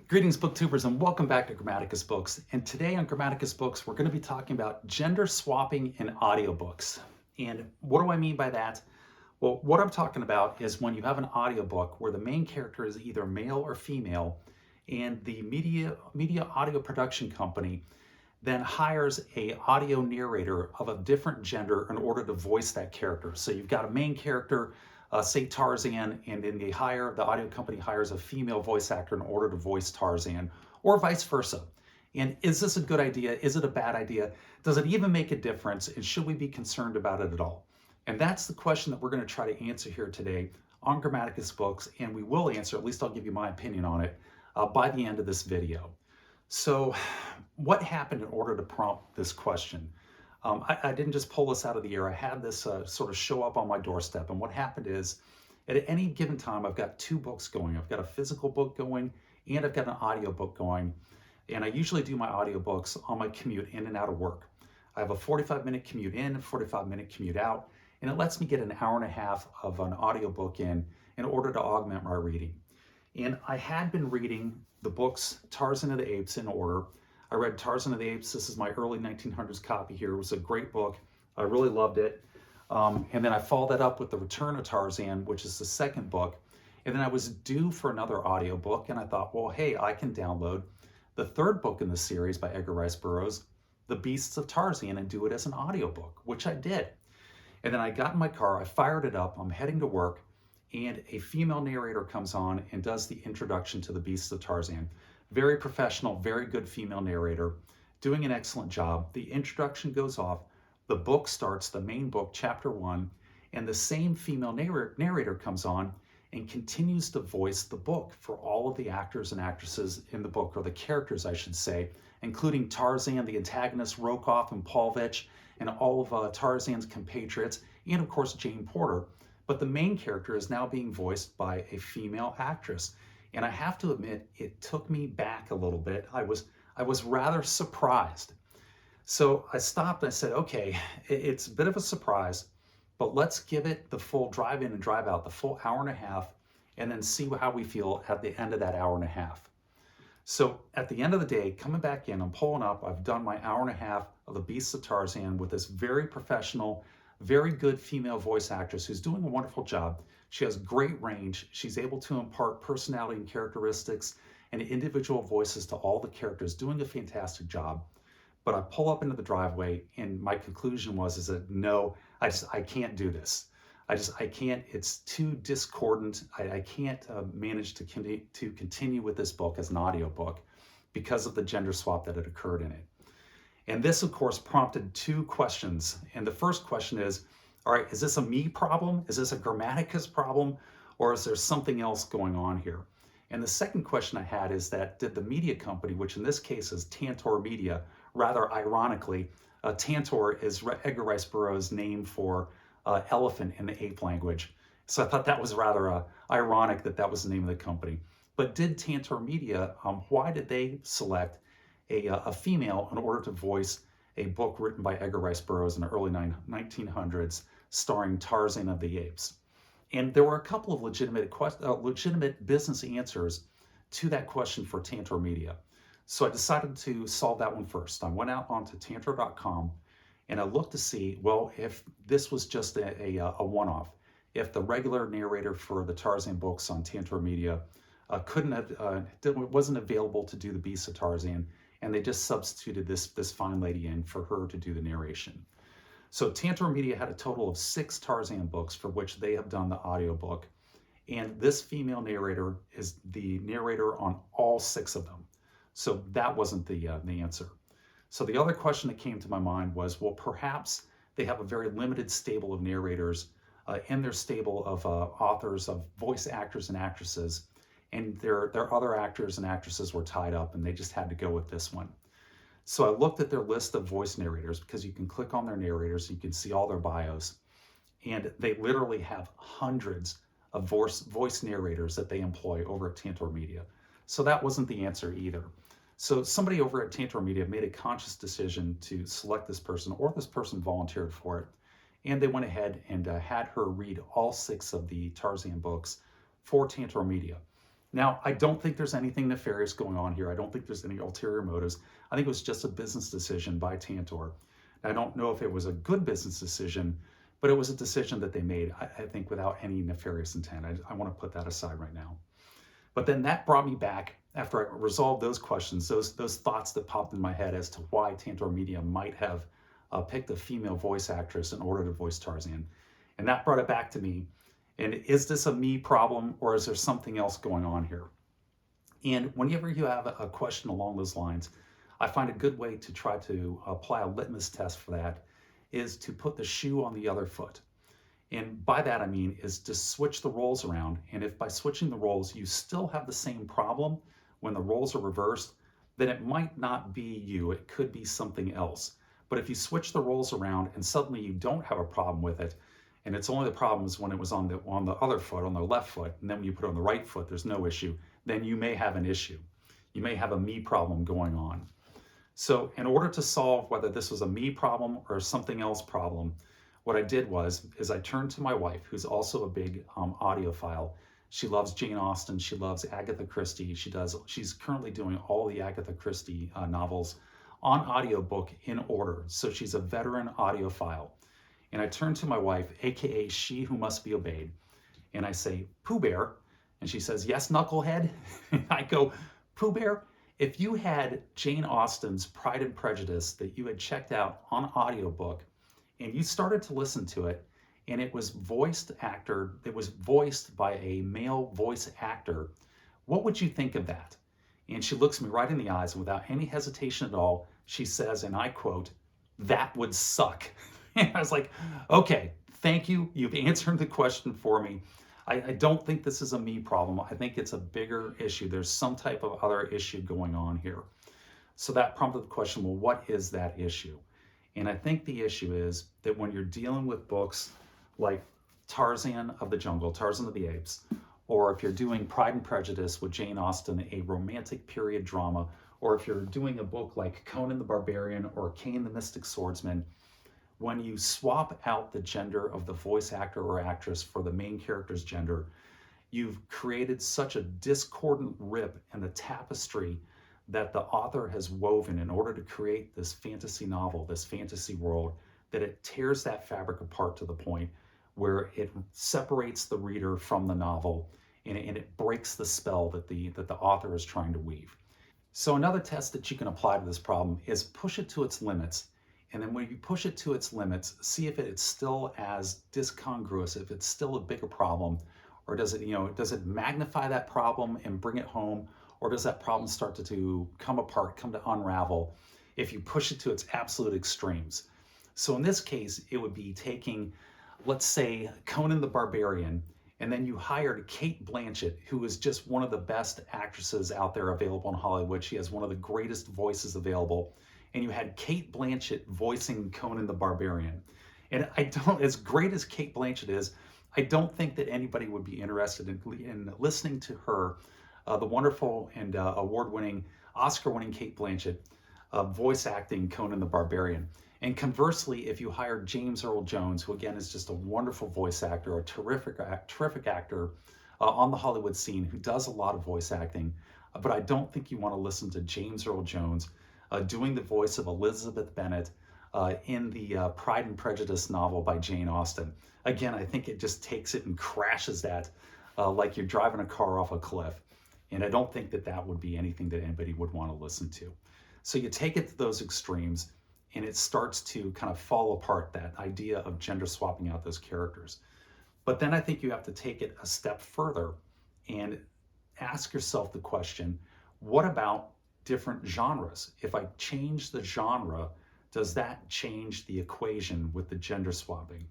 Greetings, booktubers, and welcome back to Grammaticus Books. And today on Grammaticus Books, we're going to be talking about gender swapping in audiobooks. And what do I mean by that? Well, what I'm talking about is when you have an audiobook where the main character is either male or female, and the media audio production company then hires a audio narrator of a different gender in order to voice that character. So you've got a main character, say Tarzan, and then the audio company hires a female voice actor in order to voice Tarzan, or vice versa. And is this a good idea? Is it a bad idea? Does it even make a difference? And should we be concerned about it at all? And that's the question that we're going to try to answer here today on Grammaticus Books, and we will answer, at least I'll give you my opinion on it, by the end of this video. So what happened in order to prompt this question? I didn't just pull this out of the air. I had this sort of show up on my doorstep. And what happened is, at any given time, I've got two books going. I've got a physical book going, and I've got an audio book going. And I usually do my audiobooks on my commute in and out of work. I have a 45-minute commute in, 45-minute commute out, and it lets me get an hour and a half of an audiobook in order to augment my reading. And I had been reading the books Tarzan of the Apes in order. I read Tarzan of the Apes. This is my early 1900s copy here. It was a great book. I really loved it. And then I followed that up with The Return of Tarzan, which is the second book. And then I was due for another audiobook, and I thought, well, hey, I can download the third book in the series by Edgar Rice Burroughs, The Beasts of Tarzan, and do it as an audiobook, which I did. And then I got in my car, I fired it up, I'm heading to work, and a female narrator comes on and does the introduction to The Beasts of Tarzan. Very professional, very good female narrator, doing an excellent job. The introduction goes off, the book starts, the main book, chapter 1, and the same female narrator comes on and continues to voice the book for all of the actors and actresses in the book, or the characters, I should say, including Tarzan, the antagonist, Rokoff and Paulvitch, and all of Tarzan's compatriots, and of course Jane Porter. But the main character is now being voiced by a female actress. And I have to admit, it took me back a little bit. I was rather surprised. So I stopped and I said, okay, it's a bit of a surprise, but let's give it the full drive in and drive out, the full hour and a half, and then see how we feel at the end of that hour and a half. So at the end of the day, coming back in, I'm pulling up, I've done my hour and a half of The Beasts of Tarzan with this very professional, very good female voice actress who's doing a wonderful job. She has great range. She's able to impart personality and characteristics and individual voices to all the characters, doing a fantastic job. But I pull up into the driveway, and my conclusion is that no, I can't do this. I can't, it's too discordant. I can't manage to continue with this book as an audiobook because of the gender swap that had occurred in it. And this, of course, prompted two questions. And the first question is, all right, is this a me problem? Is this a Grammaticus problem? Or is there something else going on here? And the second question I had is that did the media company, which in this case is Tantor Media, rather ironically, Tantor is Edgar Rice Burroughs' name for elephant in the ape language. So I thought that was rather ironic that that was the name of the company. But did Tantor Media, why did they select a female in order to voice a book written by Edgar Rice Burroughs in the early 1900s, starring Tarzan of the Apes? And there were a couple of legitimate business answers to that question for Tantor Media. So I decided to solve that one first. I went out onto tantor.com and I looked to see, well, if this was just a one-off, if the regular narrator for the Tarzan books on Tantor Media wasn't available to do The Beasts of Tarzan, and they just substituted this fine lady in for her to do the narration. So Tantor Media had a total of 6 Tarzan books for which they have done the audiobook, and this female narrator is the narrator on all 6 of them. So that wasn't the answer. So the other question that came to my mind was, well, perhaps they have a very limited stable of narrators in their stable of authors, of voice actors and actresses, and their other actors and actresses were tied up and they just had to go with this one. So I looked at their list of voice narrators, because you can click on their narrators, you can see all their bios, and they literally have hundreds of voice narrators that they employ over at Tantor Media. So that wasn't the answer either. So somebody over at Tantor Media made a conscious decision to select this person, or this person volunteered for it, and they went ahead and had her read all 6 of the Tarzan books for Tantor Media. Now, I don't think there's anything nefarious going on here. I don't think there's any ulterior motives. I think it was just a business decision by Tantor. I don't know if it was a good business decision, but it was a decision that they made, I think, without any nefarious intent. I want to put that aside right now. But then that brought me back after I resolved those questions, those thoughts that popped in my head as to why Tantor Media might have picked a female voice actress in order to voice Tarzan. And that brought it back to me. And is this a me problem, or is there something else going on here? And whenever you have a question along those lines, I find a good way to try to apply a litmus test for that is to put the shoe on the other foot. And by that I mean is to switch the roles around. And if by switching the roles you still have the same problem when the roles are reversed, then it might not be you, it could be something else. But if you switch the roles around and suddenly you don't have a problem with it, and it's only the problems when it was on the other foot, on the left foot, and then when you put it on the right foot, there's no issue, then you may have an issue. You may have a me problem going on. So in order to solve whether this was a me problem or something else problem, what I did is I turned to my wife, who's also a big audiophile. She loves Jane Austen. She loves Agatha Christie. She's currently doing all the Agatha Christie novels on audiobook in order. So she's a veteran audiophile. And I turned to my wife, AKA she who must be obeyed. And I say, Pooh Bear. And she says, yes, knucklehead. And I go, Pooh Bear, if you had Jane Austen's Pride and Prejudice that you had checked out on audiobook, and you started to listen to it, and it was voiced by a male voice actor, what would you think of that? And she looks me right in the eyes, and without any hesitation at all, she says, and I quote, that would suck. And I was like, okay, thank you. You've answered the question for me. I don't think this is a me problem. I think it's a bigger issue. There's some type of other issue going on here. So that prompted the question, well, what is that issue? And I think the issue is that when you're dealing with books like Tarzan of the Jungle, Tarzan of the Apes, or if you're doing Pride and Prejudice with Jane Austen, a romantic period drama, or if you're doing a book like Conan the Barbarian or Cain the Mystic Swordsman, when you swap out the gender of the voice actor or actress for the main character's gender, you've created such a discordant rip in the tapestry that the author has woven in order to create this fantasy novel, this fantasy world, that it tears that fabric apart to the point where it separates the reader from the novel, and it breaks the spell that the author is trying to weave. So another test that you can apply to this problem is push it to its limits. And then when you push it to its limits, see if it's still as discongruous, if it's still a bigger problem, or does it magnify that problem and bring it home, or does that problem start to come apart, come to unravel if you push it to its absolute extremes? So in this case, it would be taking, let's say, Conan the Barbarian, and then you hired Cate Blanchett, who is just one of the best actresses out there available in Hollywood. She has one of the greatest voices available. And you had Cate Blanchett voicing Conan the Barbarian. And as great as Cate Blanchett is, I don't think that anybody would be interested in listening to her, the wonderful and award-winning, Oscar-winning Cate Blanchett, voice acting Conan the Barbarian. And conversely, if you hired James Earl Jones, who again is just a wonderful voice actor, a terrific actor on the Hollywood scene, who does a lot of voice acting, but I don't think you want to listen to James Earl Jones doing the voice of Elizabeth Bennet in the Pride and Prejudice novel by Jane Austen. Again, I think it just takes it and crashes that like you're driving a car off a cliff. And I don't think that that would be anything that anybody would want to listen to. So you take it to those extremes, and it starts to kind of fall apart, that idea of gender swapping out those characters. But then I think you have to take it a step further and ask yourself the question, what about different genres? If I change the genre, does that change the equation with the gender swapping?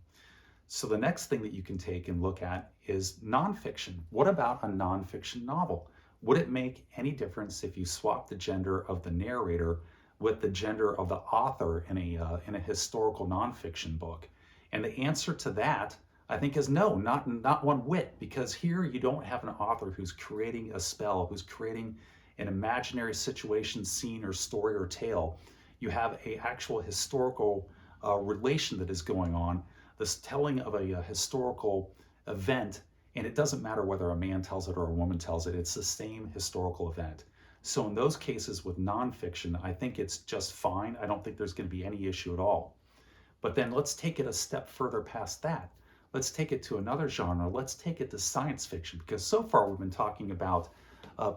So the next thing that you can take and look at is nonfiction. What about a nonfiction novel? Would it make any difference if you swap the gender of the narrator with the gender of the author in a historical nonfiction book? And the answer to that, I think, is no, not one whit, because here you don't have an author who's creating a spell, who's creating an imaginary situation, scene, or story or tale. You have an actual historical relation that is going on, this telling of a historical event And it doesn't matter whether a man tells it or a woman tells it, it's the same historical event. So in those cases with nonfiction, I think it's just fine. I don't think there's going to be any issue at all. But then let's take it a step further past that. Let's take it to another genre. Let's take it to science fiction, because so far we've been talking about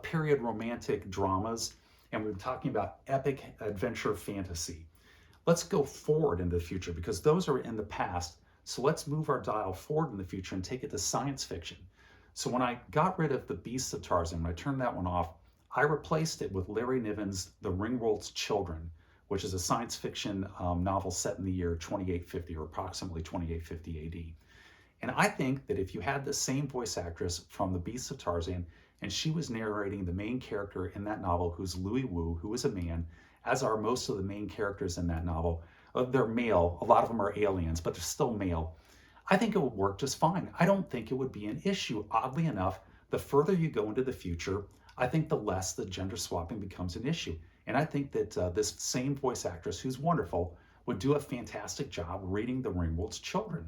period romantic dramas, and we've been talking about epic adventure fantasy. Let's go forward into the future, because those are in the past. So let's move our dial forward in the future and take it to science fiction. So when I got rid of The Beasts of Tarzan, when I turned that one off, I replaced it with Larry Niven's The Ringworld's Children, which is a science fiction novel set in the year 2850, or approximately 2850 AD. And I think that if you had the same voice actress from The Beasts of Tarzan, and she was narrating the main character in that novel, who's Louis Wu, who is a man, as are most of the main characters in that novel. They're male, a lot of them are aliens, but they're still male. I think it would work just fine. I don't think it would be an issue. Oddly enough, the further you go into the future, I think the less the gender swapping becomes an issue. And I think that this same voice actress, who's wonderful, would do a fantastic job reading The Ringworld's Children.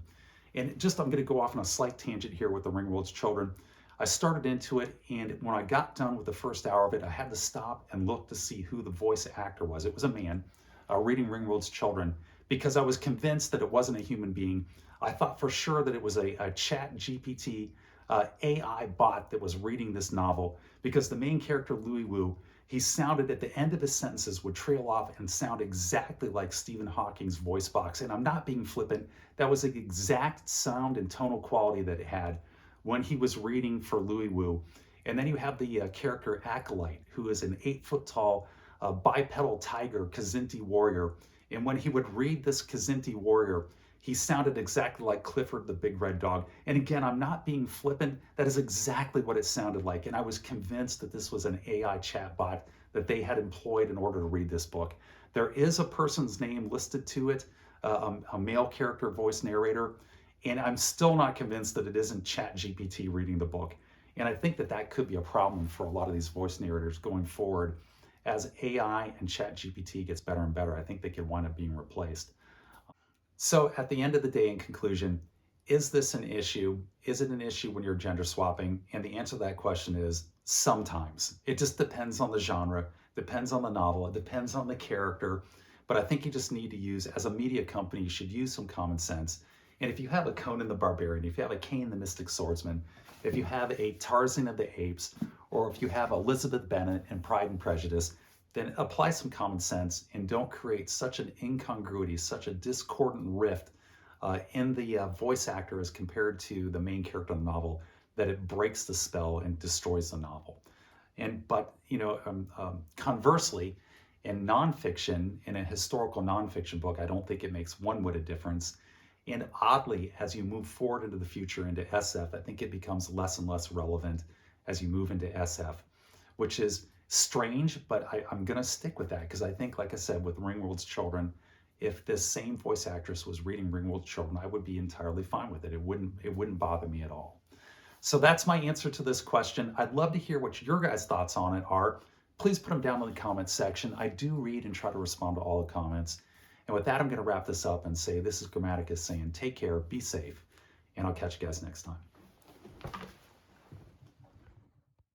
And just, I'm going to go off on a slight tangent here with The Ringworld's Children. I started into it, and when I got done with the first hour of it, I had to stop and look to see who the voice actor was. It was a man reading Ringworld's Children, because I was convinced that it wasn't a human being. I thought for sure that it was a chat GPT AI bot that was reading this novel, because the main character, Louis Wu, he sounded, at the end of his sentences, would trail off and sound exactly like Stephen Hawking's voice box. And I'm not being flippant. That was the exact sound and tonal quality that it had when he was reading for Louis Wu. And then you have the character Acolyte, who is an 8-foot tall bipedal tiger Khazinti warrior. And when he would read this Khazinti warrior, he sounded exactly like Clifford the Big Red Dog. And again, I'm not being flippant. That is exactly what it sounded like. And I was convinced that this was an AI chatbot that they had employed in order to read this book. There is a person's name listed to it, a male character voice narrator. And I'm still not convinced that it isn't ChatGPT reading the book. And I think that that could be a problem for a lot of these voice narrators going forward. As AI and ChatGPT gets better and better, I think they could wind up being replaced. So at the end of the day, in conclusion, is this an issue? Is it an issue when you're gender swapping? And the answer to that question is sometimes. It just depends on the genre, depends on the novel, it depends on the character. But I think you just need to use, as a media company, you should use some common sense. And if you have a Conan the Barbarian, if you have a Cain the Mystic Swordsman, if you have a Tarzan of the Apes, or if you have Elizabeth Bennet in Pride and Prejudice, then apply some common sense and don't create such an incongruity, such a discordant rift in the voice actor as compared to the main character of the novel, that it breaks the spell and destroys the novel. But conversely, in nonfiction, in a historical nonfiction book, I don't think it makes one whit of difference. And oddly, as you move forward into the future into SF, I think it becomes less and less relevant as you move into SF, which is strange, but I'm going to stick with that, because I think, like I said, with Ringworld's Children, if this same voice actress was reading Ringworld's Children, I would be entirely fine with it. It wouldn't bother me at all. So that's my answer to this question. I'd love to hear what your guys' thoughts on it are. Please put them down in the comments section. I do read and try to respond to all the comments. And with that, I'm going to wrap this up and say, this is Grammaticus saying, take care, be safe, and I'll catch you guys next time.